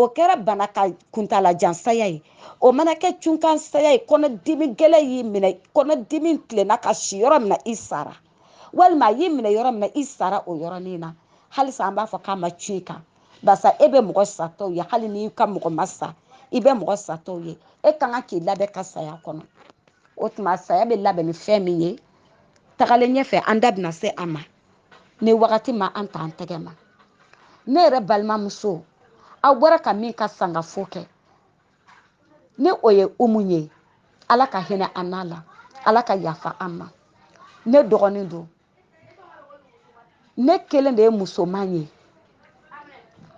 o kɛra bana ka kuntalajan saya ye o mana kɛ cunkan saya ye kɔnɔdimi gɛlɛn y'i minɛ kɔnɔdimi tilenna ka si yɔrɔ min na i sara walima a y'i minɛ yɔrɔ min na i sara o yɔrɔnin na halisa an b'a fɔ k'a ma cun i kan barisa e bɛ mɔgɔ satɔw ye hali n'i ka mɔgɔ ma sa i bɛ mɔgɔ satɔw ye e kan ka k'i labɛn ka saya kɔnɔ o tuma saya bɛ labɛn ni fɛn min ye tagalen ɲɛfɛ an da bɛna se a ma ni wagati ma an t'an tɛgɛ ma ne yɛrɛ balimamuso aw bɔra ka min ka sangafo kɛ ni o ye Umu ye ala ka hinɛ an n'a la ala ka yafa an ma ne dɔgɔnin don ne kelen de ye musoman ye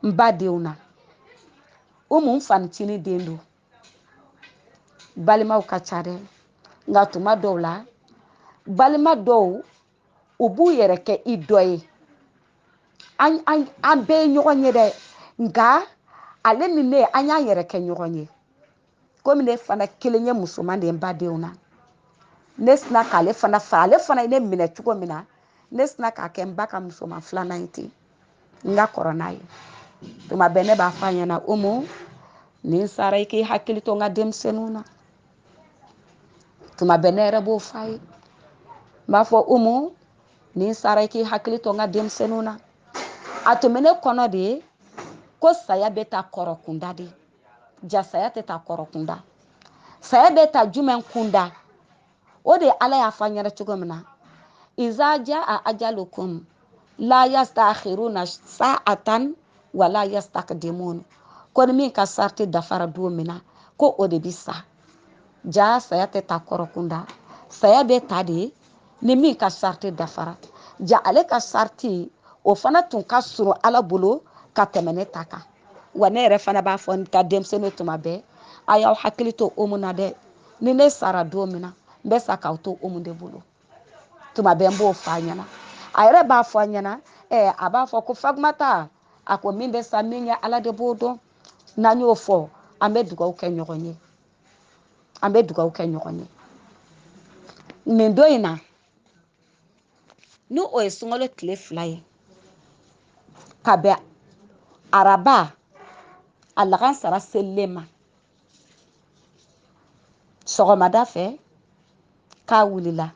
n ba denw na Umu n fanicinin den don balimaw ka ca dɛ nka tuma dɔw la balima dɔw u b'u yɛrɛ kɛ i dɔ ye an bɛɛ ye ɲɔgɔn ye dɛ nka ale ni ne an y'an yɛrɛ kɛ ɲɔgɔn ye komi ne fana kelen ye musoman de ye n ba denw na ne sina k'ale fana fa ale fana ye ne minɛ cogo min na ne sina k'a kɛ n ba ka musoman filanan ye ten n ka kɔrɔ n'a ye tuma bɛɛ ne b'a fɔ a ɲɛna Umu ni n sara i k'i hakili to n ka denmisɛnninw na tuma bɛɛ ne yɛrɛ b'o f'a ye n b'a fɔ Umu ni n sara i k'i hakili to n ka denmisɛnninw na a tun bɛ ne kɔnɔ de ye ko saya bɛ ta kɔrɔ kunda de ja saya tɛ ta kɔrɔ kunda saya bɛ ta jumɛn kunda o de ala y'a fɔ an ɲɛna cogo min na iza jaa ajalukum la yastakhiruna sa'atan wa la yastakdimun ko ni min ka sarti dafara don min na ko o de bi sa ja saya tɛ ta kɔrɔ kunda saya bɛ ta de ni min ka sarti dafara ja ale ka sarti o fana tun ka surun ala bolo ka tɛmɛ ne ta kan wa ne yɛrɛ fana b'a fɔ n ka denmisɛnninw tuma bɛɛ a y'aw hakili to Umu na dɛ ni ne sara don min na n bɛ sa k'aw to Umu de bolo tuma bɛɛ n b'o fɔ a ɲɛna a yɛrɛ b'a fɔ a ɲɛna a b'a fɔ ko Fatumata a ko min bɛ sa min ye ala de b'o dɔn n'an y'o fɔ an bɛ dugawu kɛ ɲɔgɔn ye an bɛ dugawu kɛ ɲɔgɔn ye nin don in na ni o ye sunkalo tile 2 ye ka bɛn araba a lakansara selilen ma sɔgɔmada fɛ k'a wulila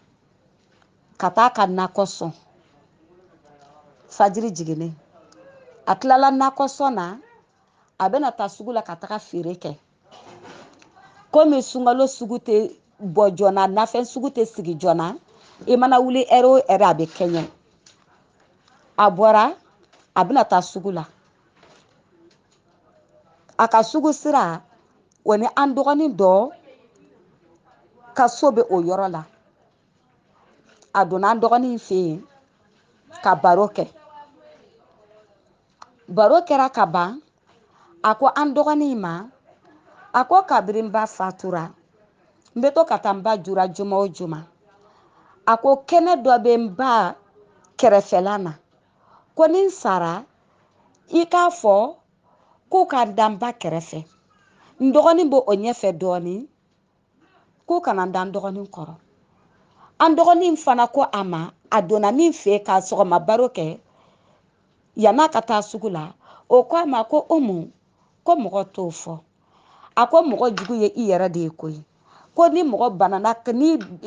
ka taa ka nakɔ sɔn fajiri jiginnen a tilala nakɔ sɔn na a bɛna taa sugu la ka taga feere kɛ komi sunkalo sugu tɛ bɔ joona nafɛn sugu tɛ sigi joona i mana wuli ɛri o ɛri a bɛ kɛɲɛ a bɔra a bɛna taa sugu la a ka sugu sira o ni an dɔgɔnin dɔ ka so bɛ o yɔrɔ la a donna an dɔgɔnin fɛ yen ka baro kɛ baro kɛra ka ban a ko an dɔgɔnin ma a ko kabiri n ba fatura n bɛ to ka taa n ba jura juma o juma a ko kɛnɛ dɔ bɛ n ba kɛrɛfɛla na ko ni n sara i k'a fɔ k'u ka da n ba kɛrɛfɛ n dɔgɔnin b'o ɲɛfɛ dɔɔnin k'u kana da n dɔgɔnin kɔrɔ an dɔgɔnin fana ko a ma a donna min fɛ ka sɔgɔma baro kɛ yan'a ka taa sugu la o ko a ma ko Umu ko mɔgɔ t'o fɔ a ko mɔgɔ jugu ye i yɛrɛ de ye koyi ko ni mɔgɔ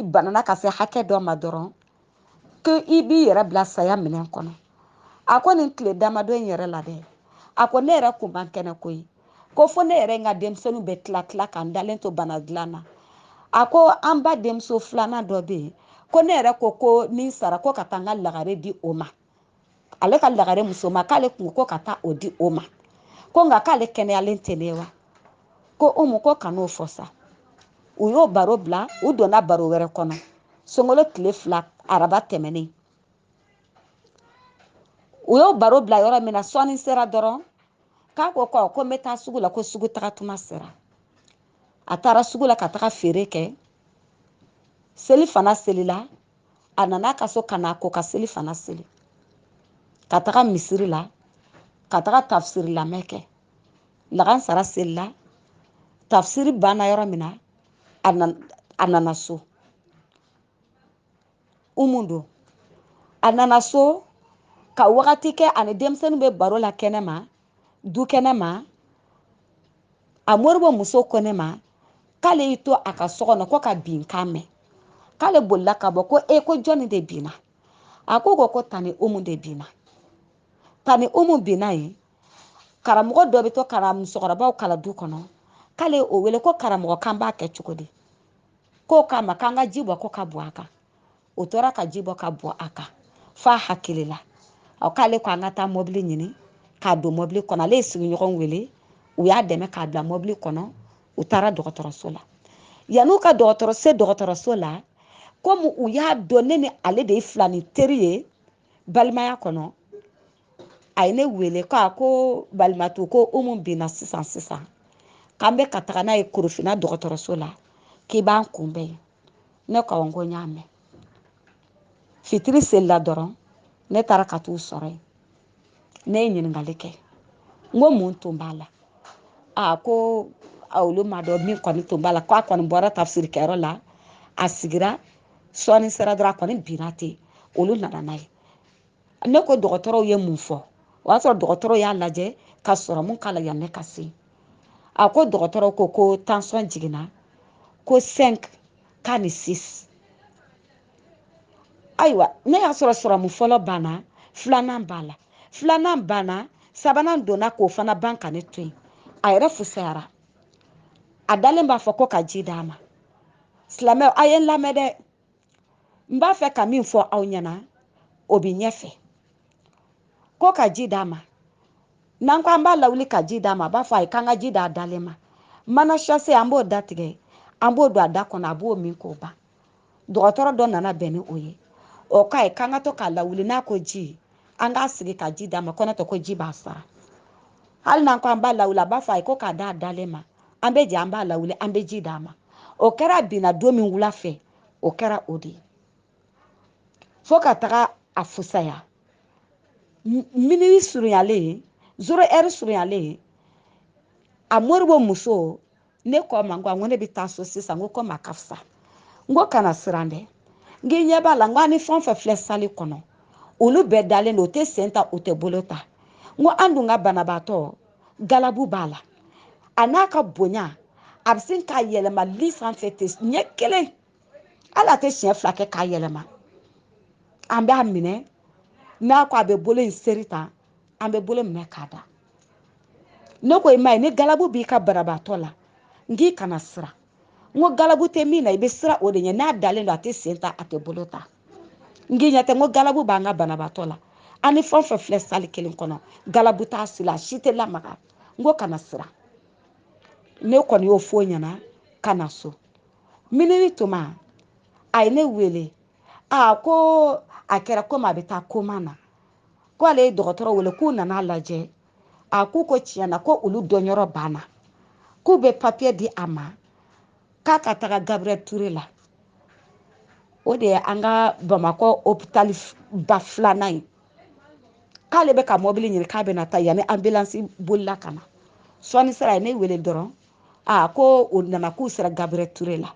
banana ka se hakɛ dɔ ma dɔrɔn ko i b'i yɛrɛ bila saya minɛn kɔnɔ a ko nin tile damadɔ in yɛrɛ la dɛ a ko ne yɛrɛ kun man kɛnɛ koyi ko fo ne yɛrɛ n ka denmisɛnninw bɛ tila ka n dalen to bana dilan na a ko an ba denmuso filanan dɔ bɛ yen ko ne yɛrɛ ko ni n sara ko ka taa n ka lagare di o ma ale ka lagare muso ma k'ale kun ko ka taa o di o ma ko nka k'ale kɛnɛyalen tɛ ne wa ko Umu ko kan'o fɔ sa u y'o baro bila u donna baro wɛrɛ kɔnɔ sunkalo tile 2 araba tɛmɛnen u y'o baro bila yɔrɔ min na sɔɔni sera dɔrɔn k'a ko ko n bɛ taa sugu la ko sugu taga tuma sera a taara sugu la ka taga feere kɛ seli fana selila a nana ka so ka n'a ko ka seli fana seli ka taga misiri la ka taga tafsiri lamɛn kɛ lakansara selila tafsiri banna yɔrɔ min na a nana so Umu don a nana so ka wagati kɛ ani denmisɛnnin bɛ baro la kɛnɛ ma du kɛnɛ ma a moribo muso ko ne ma k'ale y'i to a ka so kɔnɔ ko ka bin kan mɛn k'ale bolila ka bɔ ko ko jɔnni de binna a ko tani Umu de binna tani Umu binna yen karamɔgɔ dɔ bɛ to ka musokɔrɔbaw kala du kɔnɔ k'ale o wele ko karamɔgɔ k'an b'a kɛ cogo di k'o k'a ma k'an ka ji bɔ ko ka bɔ a kan o tora ka ji bɔ ka bɔ a kan f'a hakili la k'ale ko an ka taa mɔbili ɲini k'a don mɔbili kɔnɔ ale ye sigiɲɔgɔn wele u y'a dɛmɛ k'a bila mɔbili kɔnɔ u taara dɔgɔtɔrɔso la yan'u ka dɔgɔtɔrɔso la komi u y'a dɔn ne ni ale de ye filani teri ye balimaya kɔnɔ a ye ne wele ko balimatu ko Umu binna sisan k'an bɛ ka taga n'a ye Korofina dɔgɔtɔrɔso la k'i b'an kunbɛn yen ne ko n ko n y'a mɛn fitiri selila dɔrɔn ne taara ka t'u sɔrɔ yen ne ye ɲininkali kɛ n ko mun tun b'a la ko olu ma dɔn min kɔni tun b'a la k'a kɔni bɔra tafsirikɛyɔrɔ la a sigira sɔɔni sera dɔrɔn a kɔni binna ten olu nana n'a ye ne ko dɔgɔtɔrɔw ye mun fɔ o y'a sɔrɔ dɔgɔtɔrɔw y'a lajɛ ka sɔrɔmu k'a la yan ne ka se a ko dɔgɔtɔrɔw ko tansiyɔn jiginna ko 5 k'a ni 6 ayiwa ne y'a sɔrɔ sɔrɔmu fɔlɔ banna filanan b'a la filanan banna sabanan donna k'o fana ban ka ne to yen a yɛrɛ fusayara a dalen b'a fɔ ko ka ji d'a ma silamɛw a ye n lamɛn dɛ n b'a fɛ ka min fɔ aw ɲɛna o bɛ ɲɛfɛ ko ka ji d'a ma n'an ko an b'a lawuli ka ji d'a ma a b'a fɔ a ye k'an ka ji d'a dalen ma mana sase an b'o datigɛ an b'o don a da kɔnɔ a b'o min k'o ban dɔgɔtɔrɔ dɔ nana bɛn ni o ye o k'a ye k'an ka to k'a lawuli n'a ko ji an k'a sigi ka ji d'a ma ko n'o tɛ ko ji b'a sara hali n'an ko an b'a lawuli a b'a fɔ a ye ko k'a d'a dalen ma an bɛ jɛ an b'a lawuli an bɛ ji d'a ma o kɛra binna don min wula fɛ o kɛra o de ye fo ka taga a fusaya miniri surunyalen 0 heure surunyalen a moribo muso ne ko ma n ko ne bɛ taa so sisan n ko komi a ka fisa n ko kana siran dɛ n k'i ɲɛ b'a la n ko an ni fɛn o fɛn filɛ sali kɔnɔ olu bɛɛ dalen don o tɛ sen ta o tɛ bolo ta n ko an dun ka banabaatɔ galabu b'a la a n'a ka bonya a bɛ se k'a yɛlɛma li sanfɛ ten ɲɛ kelen hali a tɛ siɲɛ 2 kɛ k'a yɛlɛma an b'a minɛ n'a ko a bɛ bolo in seri tan an bɛ bolo minɛ k'a da ne ko i ma ye ni galabu b'i ka banabaatɔ la n k'i kana siran n ko galabu tɛ min na i bɛ siran o de ɲɛ n'a dalen don a tɛ sen ta a tɛ bolo ta n k'i ɲɛ tɛ n ko galabu b'an ka banabaatɔ la an ni fɛn o fɛn filɛ sali kelen kɔnɔ galabu t'a si la a si tɛ lamaga n ko kana siran ne kɔni y'o fɔ o ɲɛna ka na so miniri tuma a ye ne wele ko a kɛra komi a bɛ taa koma na ko ale ye dɔgɔtɔrɔ wele k'u nana lajɛ k'u ko tiɲɛna ko olu dɔnyɔrɔ banna k'u bɛ papiye di a ma k'a ka taga Gabriel Ture la o de ye an ka Bamakɔ hôpital ba 2nan ye k'ale bɛ ka mɔbili ɲini k'a bɛna taa yanni ambulance bolila ka na sɔɔni sera a ye ne wele dɔrɔn ko o nana k'u sera Gabriel Ture la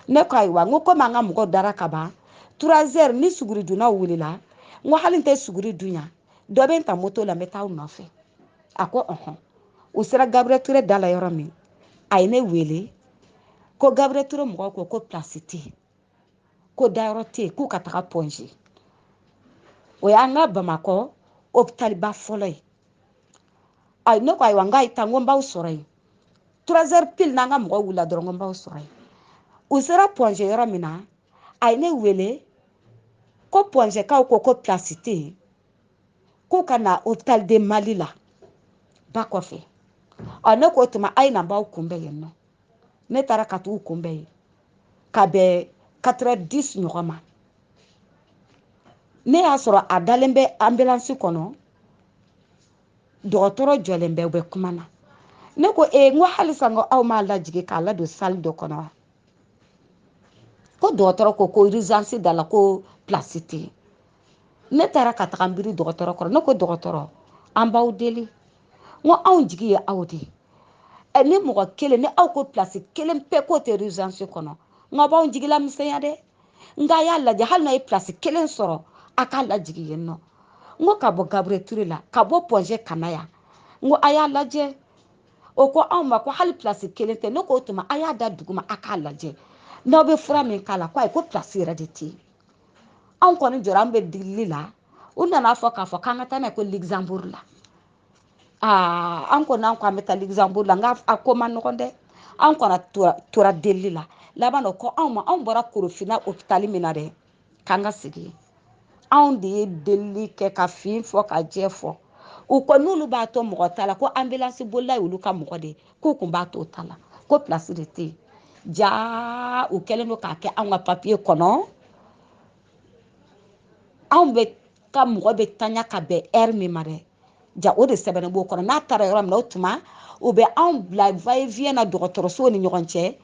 ne ko ayiwa n ko komi an ka mɔgɔw dara ka ban 3 heures ni suguridunnaw wulila n ko hali n tɛ suguri dun yan dɔ bɛ n ta moto la n bɛ taa aw nɔfɛ a ko ɔhɔn u sera Gabriel Ture da la yɔrɔ min a ye ne wele ko Gabriel Ture mɔgɔw ko place tɛ yen ko dayɔrɔ tɛ yen k'u ka taga Pɔnze o y'an ka Bamakɔ hôpital ba fɔlɔ ye ne ko ayiwa n k'a ye taa n ko n b'aw sɔrɔ yen 3 heures pile n'an ka mɔgɔw wulila dɔrɔn n ko n b'aw sɔrɔ yen u sera Pɔnze yɔrɔ min na a ye ne wele ko Pɔnzekaw ko place tɛ yen k'u ka na hôpital de Mali la ba kɔfɛ ne ko o tuma a ye na n b'aw kunbɛn yen nɔ ne taara ka t'u kunbɛn yen ka bɛn 4h10 ɲɔgɔn ma ne y'a sɔrɔ a dalen bɛ ambulance kɔnɔ dɔgɔtɔrɔ jɔlen bɛ u bɛ kuma na ne ko n ko halisa n ko aw m'a lajigin k'a ladon salle dɔ kɔnɔ wa ko dɔgɔtɔrɔ ko urgence da la ko place tɛ yen ne taara ka taga n biri dɔgɔtɔrɔ kɔrɔ ne ko dɔgɔtɔrɔ an b'aw deli n ko anw jigi ye aw de ye ni mɔgɔ kelen ni aw ko place kelen pe k'o tɛ urgence kɔnɔ n ka b'anw jigila misɛnya dɛ n k'a y'a lajɛ hali n'a ye place kelen sɔrɔ a k'a lajigi yen nɔ n ko ka bɔ Gabriel Ture la ka bɔ Pɔnze ka na yan n ko a y'a lajɛ o ko anw ma ko hali place kelen tɛ ne ko tuma a y'a da duguma a k'a lajɛ n'aw bɛ fura min k'a la ko ayi ko place yɛrɛ de tɛ yen anw kɔni jɔra an bɛ digili la u nana fɔ k'a fɔ k'an ka taa n'a ye ko Luxembourg la an ko n'an ko an bɛ taa Luxembourg la nka a ko man nɔgɔn dɛ an kɔni tora delili la laban na o ko anw ma anw bɔra Korofina hôpital min na dɛ k'an ka segin anw de ye delili kɛ ka fin fɔ ka jɛ fɔ u ko n'olu b'a to mɔgɔ ta la ko ambulance bolila ye olu ka mɔgɔ de k'u kun b'a to ta la ko place de tɛ yen jaa u kɛlen don k'a kɛ anw ka papier kɔnɔ anw bɛ ka mɔgɔ bɛ tanya ka bɛn heure min ma dɛ ja o de sɛbɛnnen b'o kɔnɔ n'a taara yɔrɔ min na o tuma u bɛ anw bila va-et-vient na dɔgɔtɔrɔsow ni ɲɔgɔn cɛ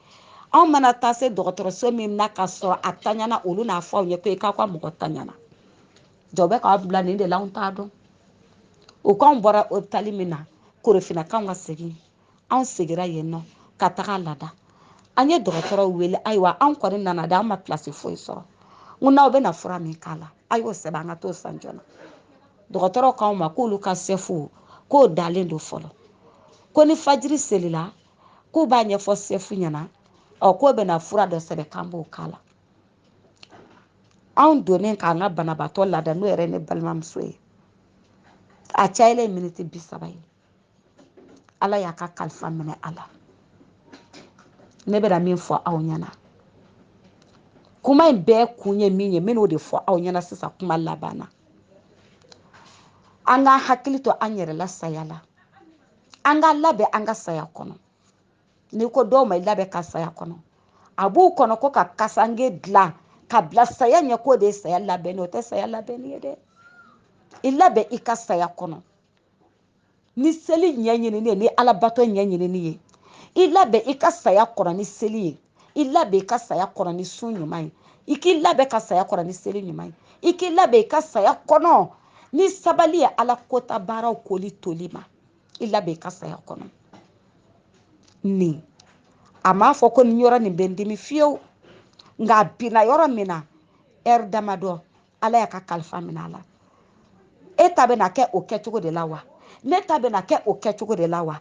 anw mana taa se dɔgɔtɔrɔso min na ka sɔrɔ a tanyana olu n'a fɔ aw ɲɛ ko k'aw ka mɔgɔ tanyana ja u bɛ k'aw bila nin de la anw t'a dɔn u k'anw bɔra hôpital min na Korofina k'anw ka segin anw seginna yen nɔ ka taga Lada an ye dɔgɔtɔrɔw wele ayiwa anw kɔni nana de an ma place foyi sɔrɔ n ko n'aw bɛna fura min k'a la a y'o sɛbɛn an ka t'o san joona dɔgɔtɔrɔw k'anw ma k'olu ka sefu k'o dalen don fɔlɔ ko ni fajiri selila k'u b'a ɲɛfɔ sefu ɲɛna k'o bɛna fura dɔ sɛbɛn k'an b'o k'a la anw donnen k'an ka banabaatɔ lada n'o yɛrɛ ne balimamuso ye a cayalen miniti 30 ye ala y'a ka kalifa minɛ a la ne bɛna min fɔ aw ɲɛna kuma in bɛɛ kun ye min ye n bɛn'o de fɔ aw ɲɛna sisan kuma laban na an ka hakili to an yɛrɛ la saya la an ka labɛn an ka saya kɔnɔ n'i ko dɔw ma i labɛn ka saya kɔnɔ a b'u kɔnɔ ko ka kasange dilan ka bila saya ɲɛ k'o de ye saya labɛnni o tɛ saya labɛnni ye dɛ i labɛn i ka saya kɔnɔ ni seli ɲɛɲinini ye ni alabato ɲɛɲinini ye i labɛn i ka saya kɔnɔ ni seli ye i labɛn i ka saya kɔnɔ ni sun ɲuman ye i k'i labɛn ka saya kɔnɔ ni seli ɲuman ye i k'i labɛn i ka saya kɔnɔ ni sabali ye ala kota baaraw koli toli ma i labɛn i ka saya kɔnɔ nin a m'a fɔ ko nin yɔrɔ nin bɛ n dimi fiyewu nka a binna yɔrɔ min na heure damadɔ ala y'a ka kalifa minɛ a la e ta bɛna kɛ o kɛcogo de la wa ne ta bɛna kɛ o kɛcogo de la wa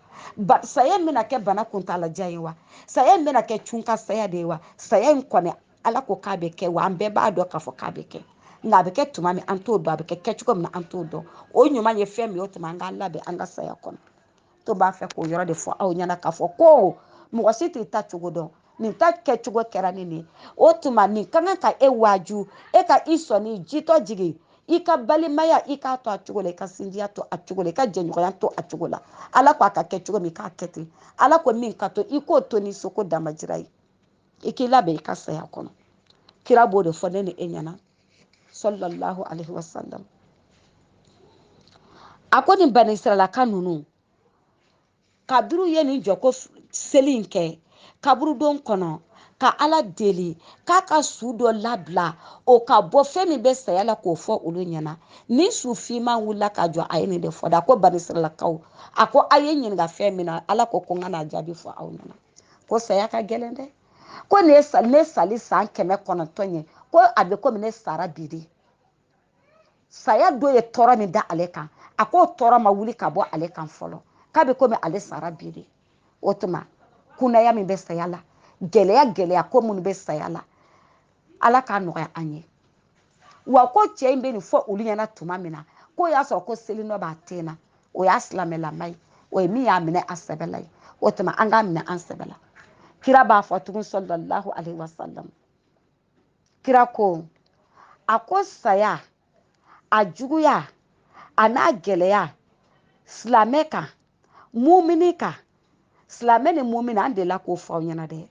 saya in bɛna kɛ bana kuntalajan ye wa saya in bɛna kɛ cun ka saya de ye wa saya in kɔni ala ko k'a bɛ kɛ wa an bɛɛ b'a dɔn k'a fɔ k'a bɛ kɛ nka a bɛ kɛ tuma min an t'o dɔn a bɛ kɛ kɛcogo min na an t'o dɔn o ɲuman ye fɛn min ye o tuma an k'a labɛn an ka saya kɔnɔ to b'a fɛ k'o yɔrɔ de fɔ aw ɲɛna k'a fɔ ko mɔgɔ si t'i ta cogo dɔn nin ta kɛcogo kɛra nin de o tuma nin ka kan ka e waaju e ka i sɔnni jitɔ jigin i ka balimaya i k'a to a cogo la i ka sinjiya to a cogo la i ka jɛɲɔgɔnya to a cogo la ala ko a ka kɛ cogo min k'a kɛ ten ala ko min ka to i k'o to ni soko damajira ye i k'i labɛn i ka saya kɔnɔ kira b'o de fɔ ne ni e ɲɛna sallallahu alaihi wasallam a ko nin bani israɛlaka ninnu kabiru ye nin jɔ ko seli in kɛ kaburudon kɔnɔ ka ala deli k'a ka su dɔ labila o ka bɔ fɛn min bɛ saya la k'o fɔ olu ɲɛna ni su finman wulila ka jɔ a ye nin de fɔ dɛ a ko bani israɛlakaw a ko a ye ɲininka fɛn min na ala ko n ka n'a jaabi fɔ aw ɲɛna ko saya ka gɛlɛn dɛ ko ne sali san 900 ye ko a bɛ komi ne sara bi de saya dɔ ye tɔɔrɔ min da ale kan a k'o tɔɔrɔ ma wuli ka bɔ ale kan fɔlɔ k'a bɛ komi ale sara bi de o tuma kunnaya min bɛ saya la gɛlɛya ko minnu bɛ saya la ala k'a nɔgɔya an ye wa ko cɛ in bɛ nin fɔ olu ɲɛna tuma min na k'o y'a sɔrɔ ko seli nɔ b'a ten na o y'a silamɛlama ye o ye min y'a minɛ a sɛbɛ la ye o tuma an k'a minɛ an sɛbɛ la kira b'a fɔ tugun sallallahu alaihi wasallam kira ko a ko saya a juguya a n'a gɛlɛya silamɛ kan mumini kan silamɛ ni mumini an delila k'o fɔ aw ɲɛna dɛ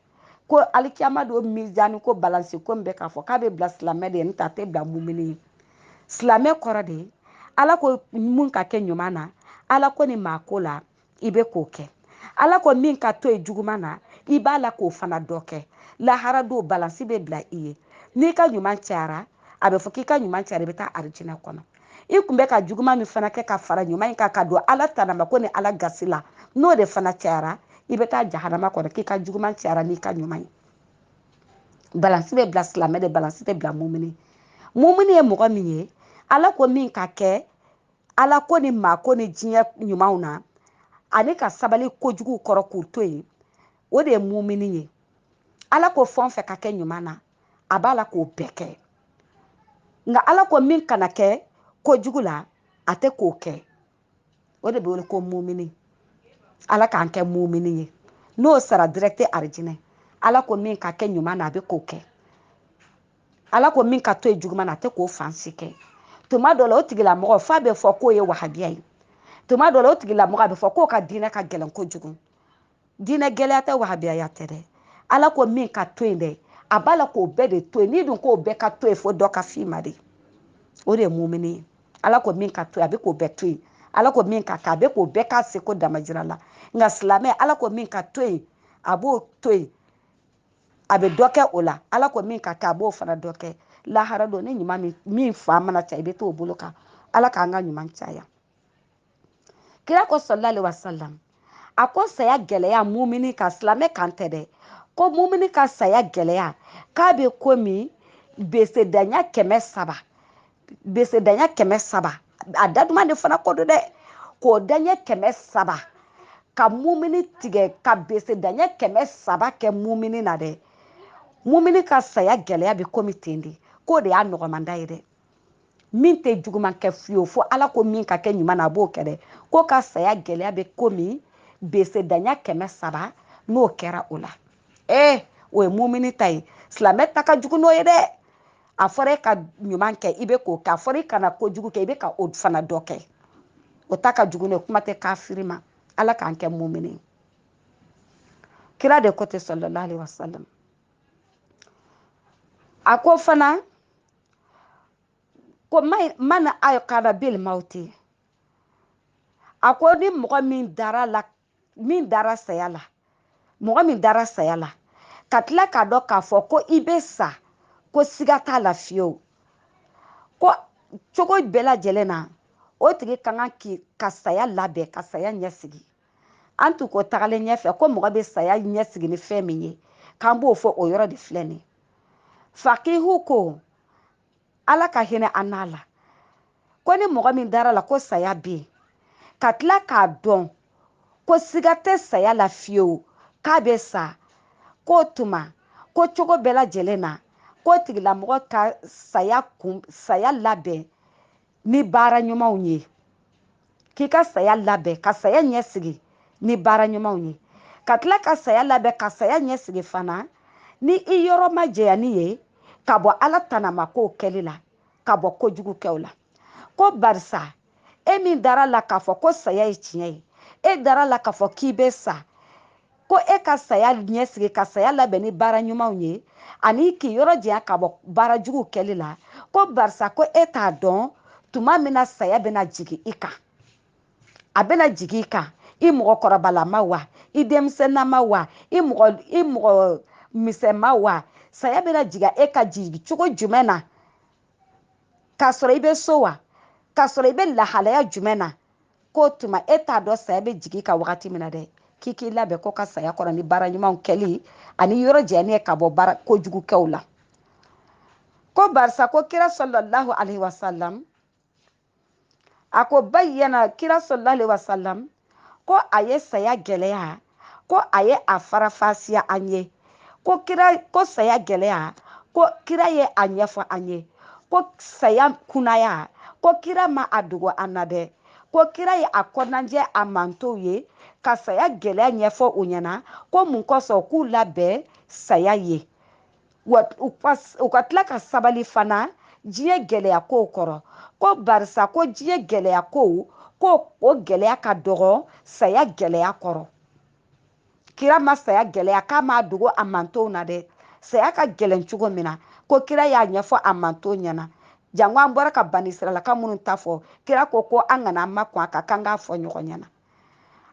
ko alikiyama don mizani ko balansi ko min bɛ k'a fɔ k'a bɛ bila silamɛ de ye n'o tɛ a tɛ bila mumini ye silamɛ kɔrɔ de ye ala ko mun ka kɛ ɲuman na ala ko ni maa ko la i bɛ k'o kɛ ala ko min ka to yen juguman na i b'a la k'o fana dɔ kɛ lahara don balansi bɛ bila i ye n'i ka ɲuman cayara a bɛ fɔ k'i ka ɲuman cayara i bɛ taa arijinɛ kɔnɔ i kun bɛ ka juguman min fana kɛ ka fara ɲuman in kan ka don ala tanama ko ni ala gasi la n'o de fana cayara i bɛ taa jahanama kɔnɔ k'i ka juguman cayara n'i ka ɲuman ye balansi bɛ bila silamɛ de balansi tɛ bila mumini mumini ye mɔgɔ min ye ala ko min ka kɛ ala ko ni maa ko ni diɲɛ ɲumanw na ani ka sabali kojugu kɔrɔ k'u to yen o de ye mumini ye ala ko fɛn fɛn ka kɛ ɲuman na a b'a la k'o bɛɛ kɛ nka ala ko min kana kɛ kojugu la a tɛ k'o kɛ o de bɛ wele ko mumini ala k'an kɛ mumini ye n'o sara direct arijinɛ ala ko min ka kɛ ɲuman na a bɛ k'o kɛ ala ko min ka to yen juguman na a tɛ k'o fansi kɛ tuma dɔ la o tigilamɔgɔ f'a bɛ fɔ k'o ye wahabiya ye tuma dɔ la o tigilamɔgɔ a bɛ fɔ k'o ka diinɛ ka gɛlɛn kojugu diinɛ gɛlɛya tɛ wahabiya tɛ dɛ ala ko min ka to yen dɛ a b'a la k'o bɛɛ de to yen n'i dun k'o bɛɛ ka to yen fo dɔ ka f'i ma de o de ye mumini ye ala ko min ka to yen a bɛ k'o bɛɛ to yen ala ko min ka kɛ a bɛ k'o bɛɛ k'a seko damajira la nka silamɛ ala ko min ka to yen a b'o to yen a bɛ dɔ kɛ o la ala ko min ka kɛ a b'o fana dɔ kɛ lahara don ni ɲuman min fa mana caya i bɛ t'o bolo kan ala k'an ka ɲuman caya kira ko sallallahu alaihi wasallam a ko saya gɛlɛya mumini ka silamɛ kan tɛ dɛ ko mumini ka saya gɛlɛya k'a bɛ komi besedanya 300 besedanya 300 a daduman de fana ko do dɛ k'o daɲɛ 300 ka mumini tigɛ ka besedanya 300 kɛ mumini na dɛ mumini ka saya gɛlɛya bɛ komi ten de k'o de y'a nɔgɔmanda ye dɛ min tɛ juguman kɛ fiyewu fo ala ko min ka kɛ ɲuman na a b'o kɛ dɛ ko ka saya gɛlɛya bɛ komi besedanya 300 n'o kɛra o la o ye mumini ta ye silamɛ ta ka jugu n'o ye dɛ a fɔra e ka ɲuman kɛ i bɛ k'o kɛ a fɔra i kana kojugu kɛ i bɛ ka o fana dɔ kɛ o ta ka jugu n'o ye kuma tɛ kafiri ma ala k'an kɛ mumini kira de ko ten sallallahu alaihi wasallam a ko fana ko mana ayqada bil mauti a ko ni mɔgɔ min dara saya la mɔgɔ min dara saya la ka tila k'a dɔn k'a fɔ ko i bɛ sa ko siga t'a la fiyewu ko cogo bɛɛ lajɛlen na o tigi ka kan ka saya labɛn ka saya ɲɛsigi an tun ko tagalen ɲɛfɛ ko mɔgɔ bɛ saya ɲɛsigi ni fɛn min ye k'an b'o fɔ o yɔrɔ de filɛ nin ye fakihu ko ala ka hinɛ an n'a la ko ni mɔgɔ min dara la ko saya bɛ yen ka tila k'a dɔn ko siga tɛ saya la fiyewu k'a bɛ sa k'o tuma ko cogo bɛɛ lajɛlen na k'o tigilamɔgɔ ka saya labɛn ni baara ɲumanw ye k'i ka saya labɛn ka saya ɲɛsigi ni baara ɲumanw ye ka tila ka saya labɛn ka saya ɲɛsigi fana ni i yɔrɔ ma jɛyani ye ka bɔ ala tanama kow kɛli la ka bɔ kojugu kɛw la ko barisa e min dara la k'a fɔ ko saya ye tiɲɛ ye e dara la k'a fɔ k'i bɛ sa ko e ka saya ɲɛsigi ka saya labɛn ni baara ɲumanw ye ani k'i yɔrɔ janya ka bɔ baara juguw kɛli la ko barisa ko e t'a dɔn tuma min na saya bɛna jigin i kan a bɛna jigin i kan i mɔgɔkɔrɔbalama wa i denmisɛnnama wa i mɔgɔ misɛnma wa saya bɛna jigin e ka jigin cogo jumɛn na k'a sɔrɔ i bɛ so wa k'a sɔrɔ i bɛ lahalaya jumɛn na k'o tuma e t'a dɔn saya bɛ jigin i kan wagati min na dɛ k'i k'i labɛn ko ka saya kɔrɔ ni baara ɲumanw kɛli ani yɔrɔ jɛni ye ka bɔ baara kojugu kɛw la ko barisa ko kira sallallahu alaihi wasallam a ko bayyana kira sallallahu alaihi wasallam ko a ye saya gɛlɛya ko a ye a farafasiya an ye ko saya gɛlɛya ko kira ye a ɲɛfɔ an ye ko saya kunaya ko kira ma a dogo an na dɛ ko kira ye a kɔnɔnajɛ a mantow ye ka saya gɛlɛya ɲɛfɔ u ɲɛna ko mun kɔsɔn k'u labɛn saya ye u ka tila ka sabali fana diɲɛ gɛlɛya kow kɔrɔ ko barisa ko diɲɛ gɛlɛya kow ko o gɛlɛya ka dɔgɔ saya gɛlɛya kɔrɔ kira ma saya gɛlɛya k'a ma dogo a mantow na dɛ saya ka gɛlɛn cogo min na ko kira y'a ɲɛfɔ a mantow ɲɛna jango an bɔra ka bani israɛlaka minnu ta fɔ kira ko an kana an makɔn a kan k'an k'a fɔ ɲɔgɔn ɲɛna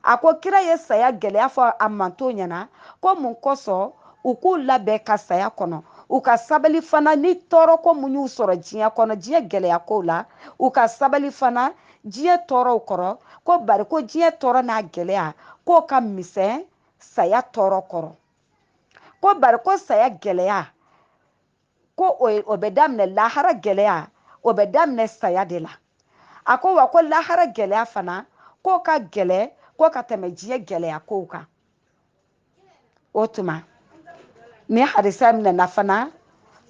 a ko kira ye saya gɛlɛya fɔ a mantow ɲɛna ko mun kɔsɔn u k'u labɛn ka saya kɔnɔ u ka sabali fana ni tɔɔrɔ ko mun y'u sɔrɔ diɲɛ kɔnɔ diɲɛ gɛlɛya kow la u ka sabali fana diɲɛ tɔɔrɔw kɔrɔ ko bari ko diɲɛ tɔɔrɔ n'a gɛlɛya k'o ka misɛn saya tɔɔrɔ kɔrɔ ko bari ko saya gɛlɛya ko o bɛ daminɛ lahara gɛlɛya o bɛ daminɛ saya de la a ko wa ko lahara gɛlɛya fana k'o ka gɛlɛ ko ka tɛmɛ diɲɛ gɛlɛya kow kan o tuma ni hadisa minɛna fana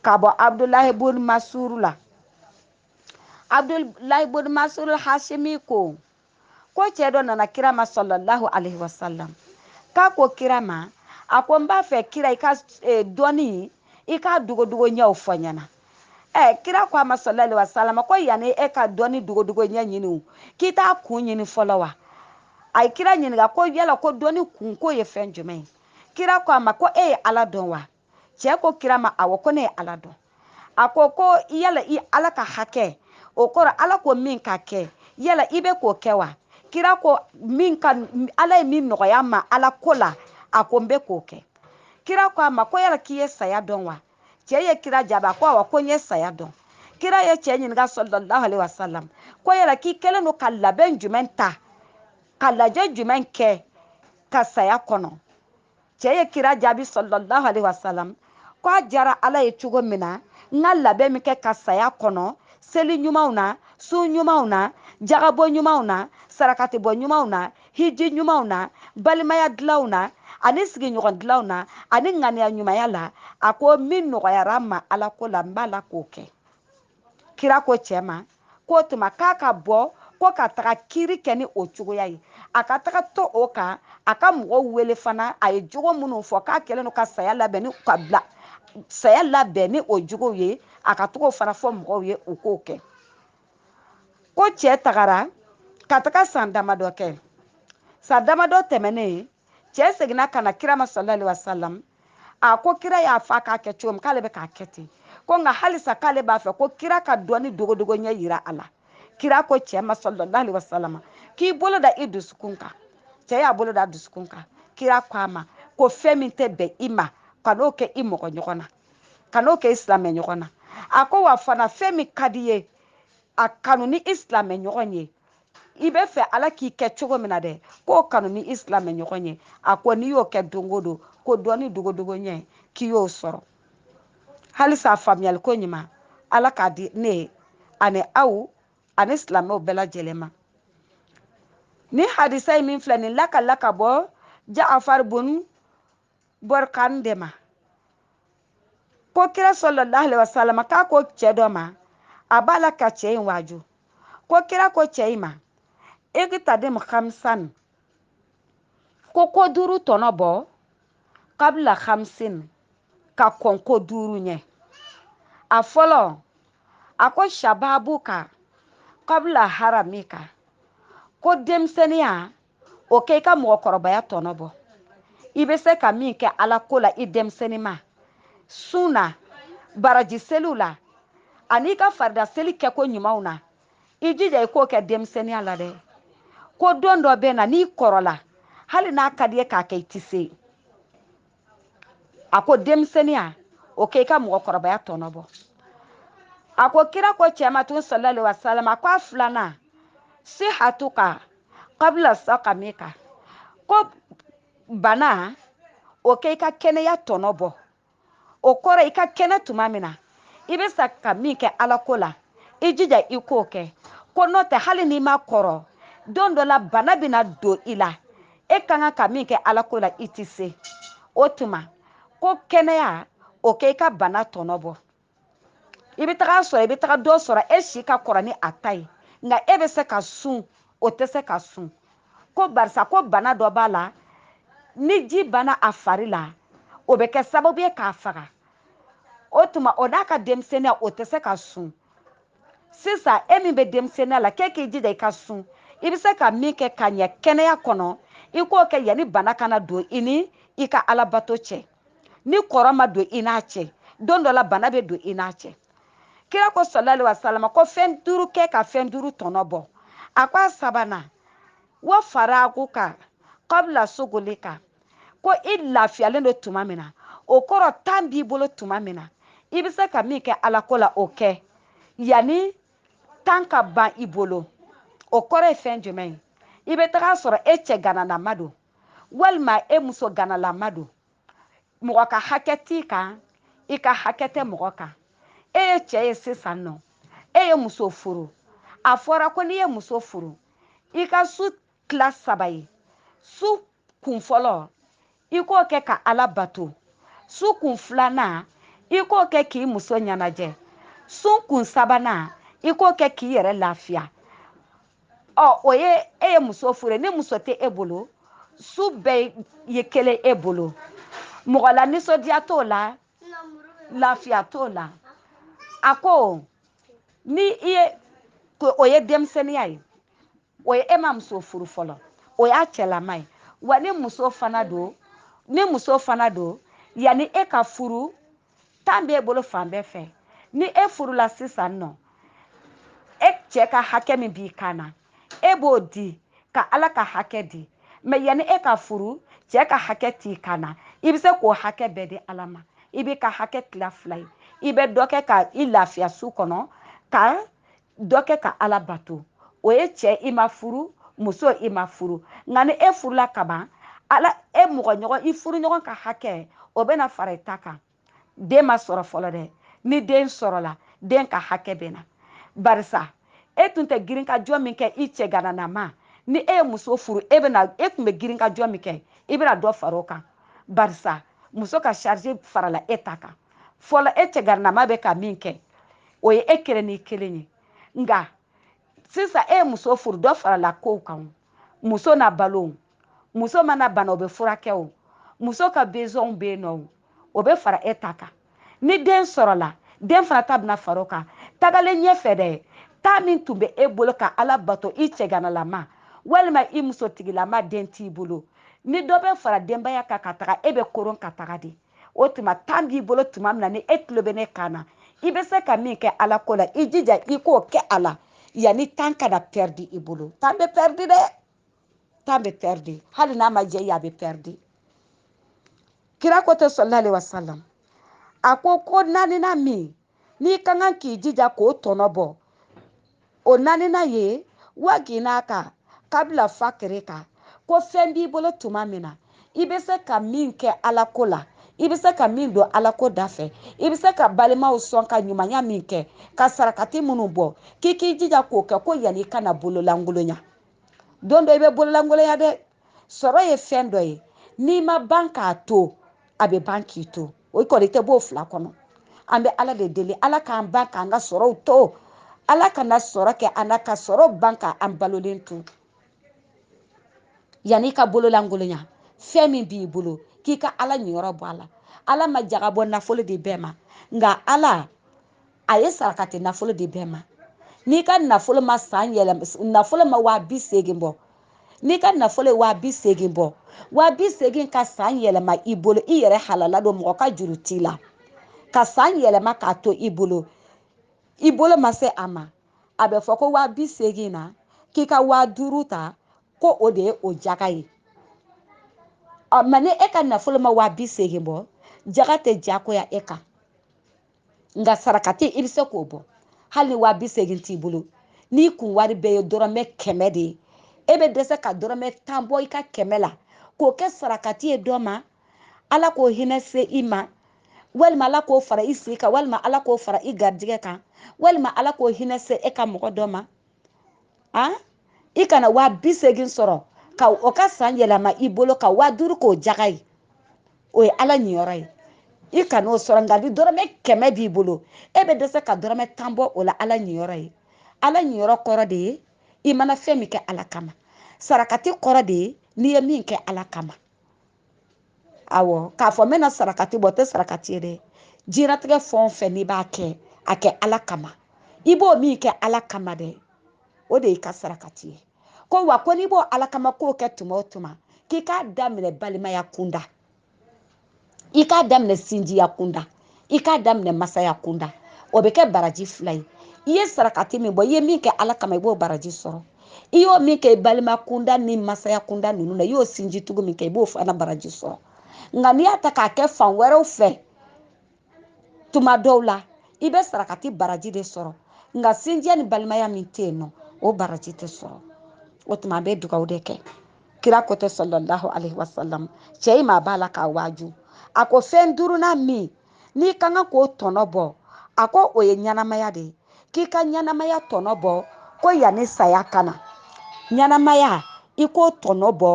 ka bɔ Abdulahi ibn Mas'ud la Abdulahi ibn Mas'ud Hashimi ko cɛ dɔ nana kira ma sallallahu alaihi wasallam k'a ko kira ma a ko n b'a fɛ kira i ka dɔnni i ka dogodogo ɲɛw fɔ n ɲɛna kira ko a ma sallallahu alaihi wasallam ko yanni e ka dɔnni dogodogo ɲɛ ɲini k'i t'a kun ɲini fɔlɔ wa a ye kira ɲininka ko yala ko dɔnni kun ko ye fɛn jumɛn ye kira ko a ma ko e ye ala dɔn wa cɛ ko kira ma awɔ ko ne ye ala dɔn a ko yala i ala ka hakɛ o kɔrɔ ala ko min ka kɛ yala i bɛ k'o kɛ wa kira ko ala ye min nɔgɔya ma ala ko la a ko n bɛ k'o kɛ kira ko a ma ko yala k'i ye saya dɔn wa cɛ ye kira jaabi a ko awɔ ko n ye saya dɔn kira ye cɛ ɲininka sallallahu alaihi wasallam ko yala k'i kɛlen don ka labɛn jumɛn ta ka lajɛ jumɛn kɛ ka saya kɔnɔ cɛ ye kira jaabi sallallahu alaihi wasallam ko a jara ala ye cogo min na n ka labɛn min kɛ ka saya kɔnɔ seli ɲumanw na sun ɲumanw na jagabɔ ɲumanw na sarakatibɔ ɲumanw na hiji ɲumanw na balimaya dilanw na ani sigiɲɔgɔn dilanw na ani ŋaniya ɲumanya la a ko min nɔgɔyara ma ala ko la n b'a la k'o kɛ kira ko cɛ ma k'o tuma k'a ka bɔ ko ka taga kiri kɛ ni o cogoya ye a ka taga to o kan a ka mɔgɔw wele fana a ye jogo minnu fɔ k'a kɛlen don ka saya labɛn ni ka bila saya labɛn ni o jogow ye a ka togo fana fɔ mɔgɔw ye u k'o kɛ ko cɛ tagara ka taga san damadɔ kɛ san damadɔ tɛmɛnen cɛ seginna ka na kira ma sallallahu alaihi wasallam a ko kira y'a fɔ a k'a kɛ cogo min k'ale bɛ k'a kɛ ten ko nka halisa k'ale b'a fɛ ko kira ka dɔnni dogodogo ɲɛ yira a la kira ko cɛ ma sallallahu alaihi wasallam k'i bolo da i dusukun kan cɛ y'a bolo da a dusukun kan kira ko a ma ko fɛn min tɛ bɛn i ma ka n'o kɛ i mɔgɔ ɲɔgɔn na ka n'o kɛ i silamɛ ɲɔgɔn na a ko wa fana fɛn min ka di ye a kanu ni i silamɛ ɲɔgɔn ye i bɛ fɛ ala k'i kɛ cogo min na dɛ k'o kanu ni i silamɛ ɲɔgɔn ye a ko n'i y'o kɛ don o don ko dɔnni dogodogo ɲɛ k'i y'o sɔrɔ halisa faamuyali ko ɲuman ala k'a di ne ye ani aw ani silamɛw bɛɛ lajɛlen ma ni hadisa ye min filɛ nin lakala ka bɔ Ja'far bun Burkan de ma ko kira sallallahu alaihi wasallam k'a ko cɛ dɔ ma a b'a la ka cɛ in waaju ko kira ko cɛ in ma igtadim khamsan ko 5 tɔnɔ bɔ kabla khamsin ka kɔn ko 5 ɲɛ a fɔlɔ a ko shababuka kabla haramika ko denmisɛnniya o kɛ i ka mɔgɔkɔrɔbaya tɔnɔ bɔ i bɛ se ka min kɛ ala ko la i denmisɛnnin ma sun na baraji seliw la ani i ka farida seli kɛko ɲumanw na i jija i k'o kɛ denmisɛnniya la dɛ ko don dɔ bɛ na n'i kɔrɔla hali n'a ka di ye k'a kɛ i tɛ se a ko denmisɛnniya o kɛ i ka mɔgɔkɔrɔbaya tɔnɔ bɔ a ko kira ko cɛ ma tun sallallahu alaihi wasallam a ko a filanan sihatuka kabla sakamika ko bana o kɛ i ka kɛnɛya tɔnɔ bɔ o kɔrɔ i ka kɛnɛ tuma min na i bɛ se ka min kɛ ala ko la i jija i k'o kɛ ko n'o tɛ hali n'i ma kɔrɔ don dɔ la bana bɛna don i la e ka kan ka min kɛ ala ko la i tɛ se o tuma ko kɛnɛya o kɛ i ka bana tɔnɔ bɔ i bɛ taga sɔrɔ i bɛ taga dɔ sɔrɔ e si ka kɔrɔ ni a ta ye nka e bɛ se ka sun o tɛ se ka sun ko barisa ko bana dɔ b'a la ni ji bana a fari la o bɛ kɛ sababu ye k'a faga o tuma o n'a ka denmisɛnniya o tɛ se ka sun sisan e min bɛ denmisɛnniya la k'e k'i jija i ka sun i bɛ se ka min kɛ ka ɲɛ kɛnɛya kɔnɔ i k'o kɛ yanni bana kana don i ni i ka alabato cɛ ni kɔrɔ ma don i n'a cɛ don dɔ la bana bɛ don i n'a cɛ kira ko sallallahu alaihi wasallam ko fɛn 5 kɛ ka fɛn 5 tɔnɔ bɔ a ko a sabanan wa faraguka kabla sugulika ko i lafiyalen don tuma min na o kɔrɔ tan b'i bolo tuma min na i bɛ se ka min kɛ ala ko la o kɛ yanni tan ka ban i bolo o kɔrɔ ye fɛn jumɛn ye i bɛ taga sɔrɔ e cɛ ganalama don walima e muso ganalama don mɔgɔ ka hakɛ t'i kan i ka hakɛ tɛ mɔgɔ kan e ye cɛ ye sisan nɔ e ye muso furu a fɔra ko n'i ye muso furu i ka su tila 3 ye su kun fɔlɔ i k'o kɛ ka Ala bato su kun filanan i k'o kɛ k'i muso ɲɛnajɛ su kun sabanan i k'o kɛ k'i yɛrɛ lafiya o ye e ye muso furu ni muso tɛ e bolo su bɛɛ ye kelen e bolo mɔgɔ la nisɔndiya t'o la lafiya t'o la a ko ni i ye o ye denmisɛnniya ye o ye e ma muso furu fɔlɔ o y'a cɛlama ye wa ni muso fana don yanni e ka furu tan b'e bolo fan bɛɛ fɛ ni e furula sisan nɔ e cɛ ka hakɛ min b'i kan na e b'o di ka Ala ka hakɛ di mais yanni e ka furu cɛ ka hakɛ t'i kan na i bɛ se k'o hakɛ bɛɛ di Ala ma i b'i ka hakɛ tila fila ye i bɛ dɔ kɛ ka i lafiya su kɔnɔ ka dɔ kɛ ka Ala bato o ye cɛ i ma furu muso i ma furu nka ni e furula kaban Ala e mɔgɔ ɲɔgɔn i furu ɲɔgɔn ka hakɛ o bɛna fara i ta kan den ma sɔrɔ fɔlɔ dɛ ni den sɔrɔla den ka hakɛ bɛ na barisa e tun tɛ girin-ka-jɔ min kɛ i cɛ gananama ni e ye muso furu e tun bɛ girin-ka-jɔ min kɛ i bɛna dɔ fara o kan barisa muso ka charge farala e ta kan fɔlɔ e cɛ gananama bɛ ka min kɛ o ye e kelen ni kelen ye nka sisan e ye muso furu dɔ farala kow kan muso na balo muso mana bana o bɛ furakɛ o muso ka besoin bɛ yen nɔ o bɛ fara e ta kan ni den sɔrɔla den fana ta bɛna fara o kan tagalen ɲɛfɛ dɛ taa min tun bɛ e bolo ka Ala bato i cɛganalama walima i musotigilama den t'i bolo ni dɔ bɛ fara denbaya kan ka taga e bɛ koron ka taga de o tuma tan b'i bolo tuma min na ni e tulo bɛ ne kan na i bɛ se ka min kɛ Ala ko la i jija i k'o kɛ a la yanni tan kana perdre i bolo tan bɛ perdre dɛ tan bɛ perdre hali n'a ma jɛ i ye a bɛ perdre kira ko tɛ sallallahu alaihi wasallam a ko naaninan min n'i ka kan k'i jija k'o tɔnɔ bɔ o naaninan ye waginaka kabila fakere kan ko fɛn b'i bolo tuma min na i bɛ se ka min kɛ Ala ko la i bɛ se ka min don Ala ko da fɛ i bɛ se ka balimaw sɔn ka ɲumanya min kɛ ka sarakati minnu bɔ k'i jija k'o kɛ ko yanni i kana bololankolonya don dɔ i bɛ bololankolonya dɛ sɔrɔ ye fɛn dɔ ye n'i ma ban k'a to a bɛ ban k'i to o kɔni tɛ b'o fila kɔnɔ an bɛ Ala de deli Ala k'an ban k'an ka sɔrɔw to Ala kana sɔrɔ kɛ an na ka sɔrɔ ban k'an balolen to yanni i ka bololankolonya fɛn min b'i bolo k'i ka Ala ɲiyɔrɔ bɔ a la Ala ma jaga bɔ nafolo di bɛɛ ma nka Ala a ye sarakati nafolo di bɛɛ ma n'i ka nafolo ma san yɛlɛma nafolo ma 80,000 bɔ n'i ka nafolo ye 80,000 bɔ 80,000 ka san yɛlɛma i bolo i yɛrɛ halala don mɔgɔ ka juru t'i la ka san yɛlɛma k'a to i bolo ma se a ma a bɛ fɔ ko 80,000 na k'i ka 50,000 ta ko o de ye o jaga ye mɛ ni e ka nafolo ma 80,000 bɔ jaga tɛ jagoya e kan nka sarakati i bɛ se k'o bɔ hali ni 80,000 t'i bolo n'i kun wari bɛɛ ye dɔrɔmɛ 100 de ye e bɛ dɛsɛ ka dɔrɔmɛ 10 bɔ i ka 100 la k'o kɛ sarakati ye dɔ ma Ala k'o hinɛ se i ma walima Ala k'o fara i si kan walima Ala k'o fara i garijɛgɛ kan walima Ala k'o hinɛ se e ka mɔgɔ dɔ ma i kana 80,000 sɔrɔ ka o ka san yɛlɛma i bolo ka 50,000 k'o jaga ye o ye Ala ɲiyɔrɔ ye i kana o sɔrɔ nka ni dɔrɔmɛ 100 b'i bolo e bɛ dɛsɛ ka dɔrɔmɛ 10 bɔ o la Ala ɲiyɔrɔ ye Ala ɲiyɔrɔ kɔrɔ de ye i mana fɛn min kɛ Ala kama sarakati kɔrɔ de ye n'i ye min kɛ Ala kama awɔ k'a fɔ n bɛna sarakati bɔ o tɛ sarakati ye dɛ diɲɛlatigɛ fɛn o fɛn n'i b'a kɛ a kɛ Ala kama i b'o min kɛ Ala kama dɛ o de y'i ka sarakati ye ko wa ko n'i b'o Ala kama k'o kɛ tuma o tuma k'i k'a daminɛ balimaya kunda i k'a daminɛ sinjiya kunda i k'a daminɛ masaya kunda o bɛ kɛ baraji 2 ye i ye sarakati min bɔ i ye min kɛ Ala kama i b'o baraji sɔrɔ i y'o min kɛ balima kunda ni masaya kunda ninnu na i y'o sinji tugu min kɛ i b'o fana baraji sɔrɔ nka n'i y'a ta k'a kɛ fan wɛrɛw fɛ tuma dɔw la i bɛ sarakati baraji de sɔrɔ nka sinjiya ni balimaya min tɛ yen nɔ o baraji tɛ sɔrɔ o tuma an bɛ dugawu de kɛ kira ko tɛ sallallahu alaihi wasallam cɛ i ma b'a la k'a waaju a ko fɛn 5nan min n'i ka kan k'o tɔnɔ bɔ a ko o ye ɲɛnamaya de ye k'i ka ɲɛnamaya tɔnɔ bɔ ko yanni saya kana ɲɛnamaya i k'o tɔnɔ bɔ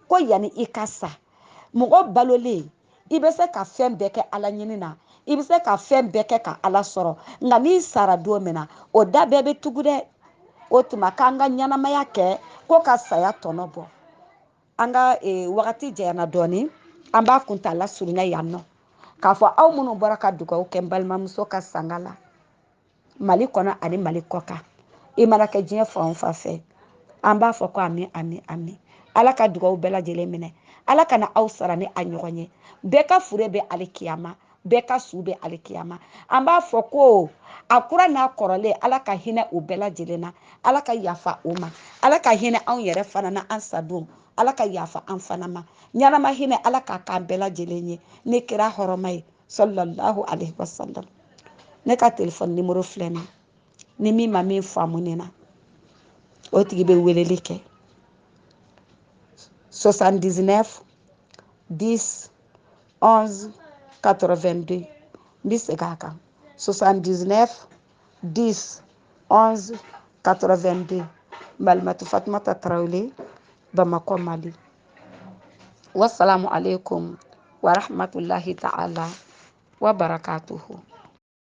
ko yani i ka sa mɔgɔ balolen i bɛ se ka fɛn bɛɛ kɛ ala ɲini na i bɛ se ka fɛn bɛɛ kɛ ka ala sɔrɔ nka n'i sara don min na o da bɛɛ bɛ tugu dɛ o tuma k'an ka ɲɛnamaya kɛ ko ka saya tɔnɔ bɔ an ka wagati jɛyana dɔɔni an b'a kuntala surunya yan nɔ k'a fɔ aw minnu bɔra ka dugawu kɛ n balimamuso ka sanga la mali kɔnɔ ani mali kɔkan i mana kɛ diɲɛ fan o fan fɛ an b'a fɔ ko ami ami ami ala ka dugawu bɛɛ lajɛlen minɛ ala ka na aw sara ni a ɲɔgɔn ye bɛɛ ka fure bɛ alikiyama bɛɛ ka su bɛ alikiyama an b'a fɔ ko a kura n'a kɔrɔlen ala ka hinɛ o bɛɛ lajɛlen na ala ka yafa o ma ala ka hinɛ anw yɛrɛ fana na an sadon ala ka yafa an fana ma ɲanama hinɛ ala k'a k'an bɛɛ lajɛlen ye ne kira hɔrɔma ye sallallahu alaihi wasallam ne ka telefɔni nimero filɛ ni min ma min faamu ne na o tigi bɛ weleli kɛ 79 10 11 82 n bɛ segin a kan 79 10 11 82 Malimatu Fatumata Tarawele Bamakɔ Mali wassalamu alaikum wa rahmatulahi ta'ala wa barakatuhu